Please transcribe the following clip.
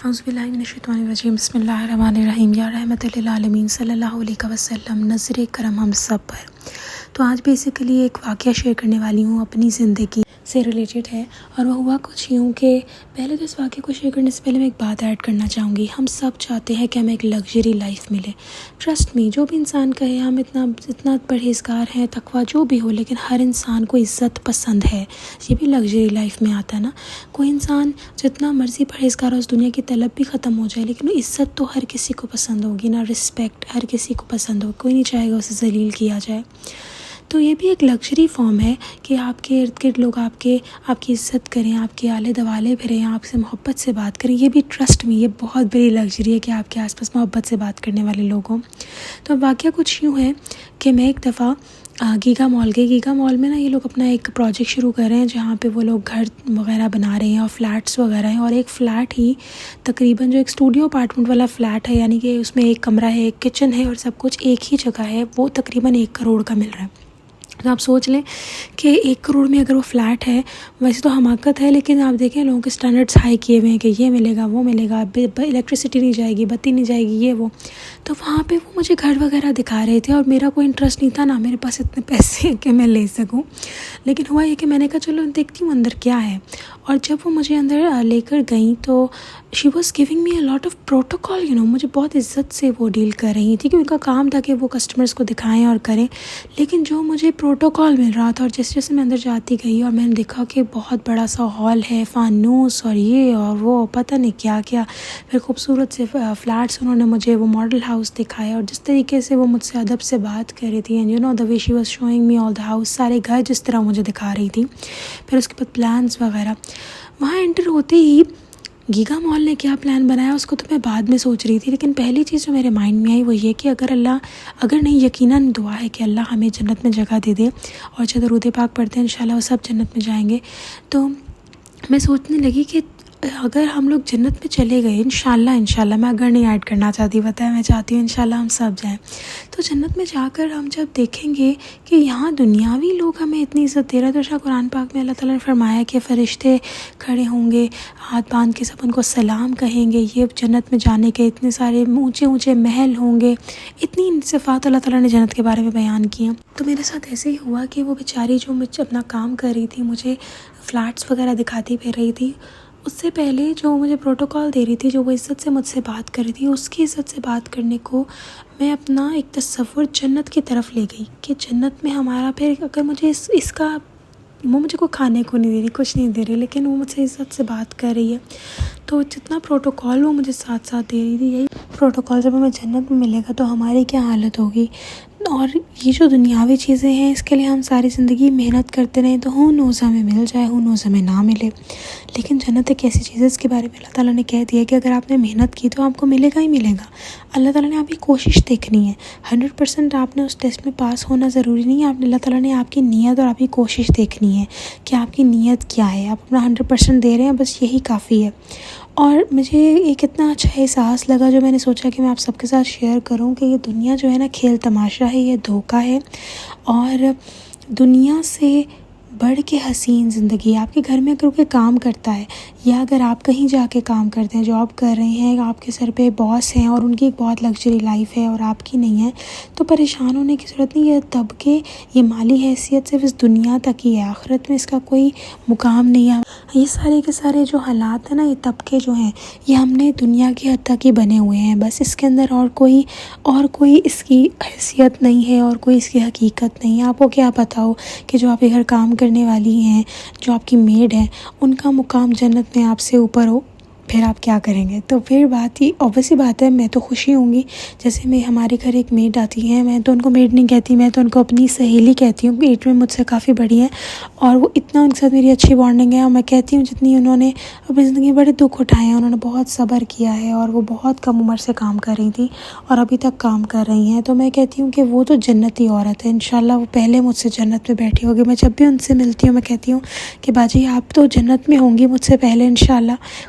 اعوذ باللہ من الشیطان الرجیم بسم اللہ الرحمن الرحیم یا رحمت للعالمین صلی اللہ علیہ وسلم نظر کرم ہم سب پر۔ تو آج بیسیکلی ایک واقعہ شیئر کرنے والی ہوں اپنی زندگی سے ریلیٹڈ ہے، اور وہ ہوا کچھ یوں کہ پہلے تو اس واقعے کو شیئر کرنے سے پہلے میں ایک بات ایڈ کرنا چاہوں گی۔ ہم سب چاہتے ہیں کہ ہمیں ایک لگژری لائف ملے، ٹرسٹ می، جو بھی انسان کہے ہم اتنا پرہیزگار ہیں، تقویٰ جو بھی ہو، لیکن ہر انسان کو عزت پسند ہے۔ یہ بھی لگژری لائف میں آتا ہے نا۔ کوئی انسان جتنا مرضی پرہیزگار ہو، اس دنیا کی طلب بھی ختم ہو جائے، لیکن عزت تو ہر کسی کو پسند ہوگی نا، رسپیکٹ ہر کسی کو پسند ہوگی، کوئی نہیں چاہے گا اسے ذلیل کیا جائے۔ تو یہ بھی ایک لگژری فارم ہے کہ آپ کے ارد گرد لوگ آپ کی عزت کریں، آپ کے آلے دوالے پھریں، آپ سے محبت سے بات کریں۔ یہ بھی ٹرسٹ میں یہ بہت بڑی لگژری ہے کہ آپ کے آس پاس محبت سے بات کرنے والے لوگ ہوں۔ تو واقعہ کچھ یوں ہے کہ میں ایک دفعہ گیگا مال گئی۔ گیگا مال میں نا یہ لوگ اپنا ایک پروجیکٹ شروع کر رہے ہیں جہاں پہ وہ لوگ گھر وغیرہ بنا رہے ہیں اور فلیٹس وغیرہ ہیں، اور ایک فلیٹ ہی تقریباً جو ایک اسٹوڈیو اپارٹمنٹ والا فلیٹ ہے، یعنی کہ اس میں ایک کمرہ ہے، ایک کچن ہے اور سب کچھ ایک ہی جگہ ہے، وہ تقریباً 1 کروڑ کا مل رہا ہے۔ تو آپ سوچ لیں کہ 1 کروڑ میں اگر وہ فلیٹ ہے، ویسے تو حماقت ہے، لیکن آپ دیکھیں لوگوں کے سٹینڈرڈز ہائی کیے ہوئے ہیں کہ یہ ملے گا وہ ملے گا، الیکٹریسٹی نہیں جائے گی، بتی نہیں جائے گی، یہ وہ۔ تو وہاں پہ وہ مجھے گھر وغیرہ دکھا رہے تھے، اور میرا کوئی انٹرسٹ نہیں تھا، نہ میرے پاس اتنے پیسے ہیں کہ میں لے سکوں، لیکن ہوا یہ کہ میں نے کہا چلو دیکھتی ہوں اندر کیا ہے۔ اور جب وہ مجھے اندر لے کر گئیں تو she was giving me a lot of protocol, مجھے بہت عزت سے وہ ڈیل کر رہی تھی، کہ ان کا کام تھا کہ وہ کسٹمرز کو دکھائیں اور کریں، لیکن جو مجھے پروٹوکول مل رہا تھا، اور جیسے جیسے میں اندر جاتی گئی اور میں نے دیکھا کہ بہت بڑا سا ہال ہے، فانوس اور یہ اور وہ پتہ نہیں کیا کیا، پھر خوبصورت سے فلیٹس انہوں نے مجھے وہ ماڈل ہاؤس دکھایا، اور جس طریقے سے وہ مجھ سے ادب سے بات کر رہی تھی، and the way she was شوئنگ me all the house, سارے گھر جس طرح مجھے دکھا رہی تھی، پھر اس کے بعد پلانس وغیرہ۔ وہاں انٹر ہوتے ہی گیگا مال نے کیا پلان بنایا اس کو تو میں بعد میں سوچ رہی تھی، لیکن پہلی چیز جو میرے مائنڈ میں آئی وہ یہ کہ اگر نہیں، یقیناً دعا ہے کہ اللہ ہمیں جنت میں جگہ دے دے، اور جب درود پاک پڑھتے ہیں انشاءاللہ وہ سب جنت میں جائیں گے۔ تو میں سوچنے لگی کہ اگر ہم لوگ جنت میں چلے گئے انشاءاللہ میں اگر نہیں ایڈ کرنا چاہتی، بتائیں، میں چاہتی ہوں انشاءاللہ ہم سب جائیں، تو جنت میں جا کر ہم جب دیکھیں گے کہ یہاں دنیاوی لوگ ہمیں اتنی عزت دے رہے ہیں، تو قرآن پاک میں اللہ تعالیٰ نے فرمایا کہ فرشتے کھڑے ہوں گے، ہاتھ باندھ کے سب ان کو سلام کہیں گے، یہ جنت میں جانے کے اتنے سارے اونچے اونچے محل ہوں گے، اتنی صفات اللہ تعالیٰ نے جنت کے بارے میں بیان کی ہیں۔ تو میرے ساتھ ایسے ہی ہوا کہ وہ بیچاری جو مجھے اپنا کام کر رہی تھی، مجھے فلیٹس وغیرہ دکھاتی پھر رہی تھی، اس سے پہلے جو مجھے پروٹوکول دے رہی تھی، جو وہ عزت سے مجھ سے بات کر رہی تھی، اس کی عزت سے بات کرنے کو میں اپنا ایک تصور جنت کی طرف لے گئی کہ جنت میں ہمارا پھر اگر مجھے اس کا وہ مجھے کوئی کھانے کو نہیں دے رہی، کچھ نہیں دے رہی، لیکن وہ مجھ سے عزت سے بات کر رہی ہے، تو جتنا پروٹوکول وہ مجھے ساتھ ساتھ دے رہی تھی، یہی پروٹوکول جب ہمیں جنت میں ملے گا تو ہماری کیا حالت ہوگی۔ اور یہ جو دنیاوی چیزیں ہیں اس کے لیے ہم ساری زندگی محنت کرتے رہیں تو ہو نوز ہمیں مل جائے، ہو نوز ہمیں نہ ملے، لیکن جنت ایک ایسی چیز ہے اس کے بارے میں اللہ تعالیٰ نے کہہ دیا کہ اگر آپ نے محنت کی تو آپ کو ملے گا ہی ملے گا۔ اللہ تعالیٰ نے آپ کی کوشش دیکھنی ہے، 100% آپ نے اس ٹیسٹ میں پاس ہونا ضروری نہیں ہے، اللہ تعالیٰ نے آپ کی نیت اور آپ کی کوشش دیکھنی ہے کہ آپ کی نیت کیا ہے، آپ اپنا 100% دے رہے ہیں، بس یہی کافی ہے۔ اور مجھے ایک اتنا اچھا احساس لگا جو میں نے سوچا کہ میں آپ سب کے ساتھ شیئر کروں کہ یہ دنیا جو ہے نا کھیل تماشا ہے، یہ دھوکہ ہے، اور دنیا سے بڑھ کے حسین زندگی آپ کے گھر میں اگر کوئی کام کرتا ہے، یا اگر آپ کہیں جا کے کام کرتے ہیں، جاب کر رہے ہیں، آپ کے سر پہ باس ہیں اور ان کی ایک بہت لگژری لائف ہے اور آپ کی نہیں ہے، تو پریشان ہونے کی ضرورت نہیں۔ یہ طبقے، یہ مالی حیثیت صرف اس دنیا تک ہی ہے، آخرت میں اس کا کوئی مقام نہیں ہے۔ یہ سارے کے سارے جو حالات ہیں نا، یہ طبقے جو ہیں، یہ ہم نے دنیا کی حد تک ہی بنے ہوئے ہیں، بس اس کے اندر اور کوئی اس کی حیثیت نہیں ہے، اور کوئی اس کی حقیقت نہیں ہے۔ آپ کو کیا پتہ ہو کہ جو آپ کے گھر کام کرنے والی ہیں، جو آپ کی میڈ ہیں، ان کا مقام جنت میں آپ سے اوپر ہو، پھر آپ کیا کریں گے؟ تو پھر بات ہی اوبویسلی بات ہے، میں تو خوشی ہوں گی، جیسے میں ہمارے گھر ایک میڈ آتی ہیں، میں تو ان کو میڈ نہیں کہتی، میں تو ان کو اپنی سہیلی کہتی ہوں، ایج میں مجھ سے کافی بڑی ہیں، اور وہ اتنا ان کے ساتھ میری اچھی بانڈنگ ہے، اور میں کہتی ہوں جتنی انہوں نے اپنی زندگی میں بڑے دکھ اٹھائے ہیں، انہوں نے بہت صبر کیا ہے، اور وہ بہت کم عمر سے کام کر رہی تھی اور ابھی تک کام کر رہی ہیں، تو میں کہتی ہوں کہ وہ تو جنتی عورت ہے، انشاءاللہ وہ پہلے مجھ سے جنت میں بیٹھی ہوگی۔ میں جب بھی ان سے ملتی ہوں میں کہتی ہوں کہ باجی آپ تو جنت میں ہوں گی مجھ سے پہلے انشاءاللہ،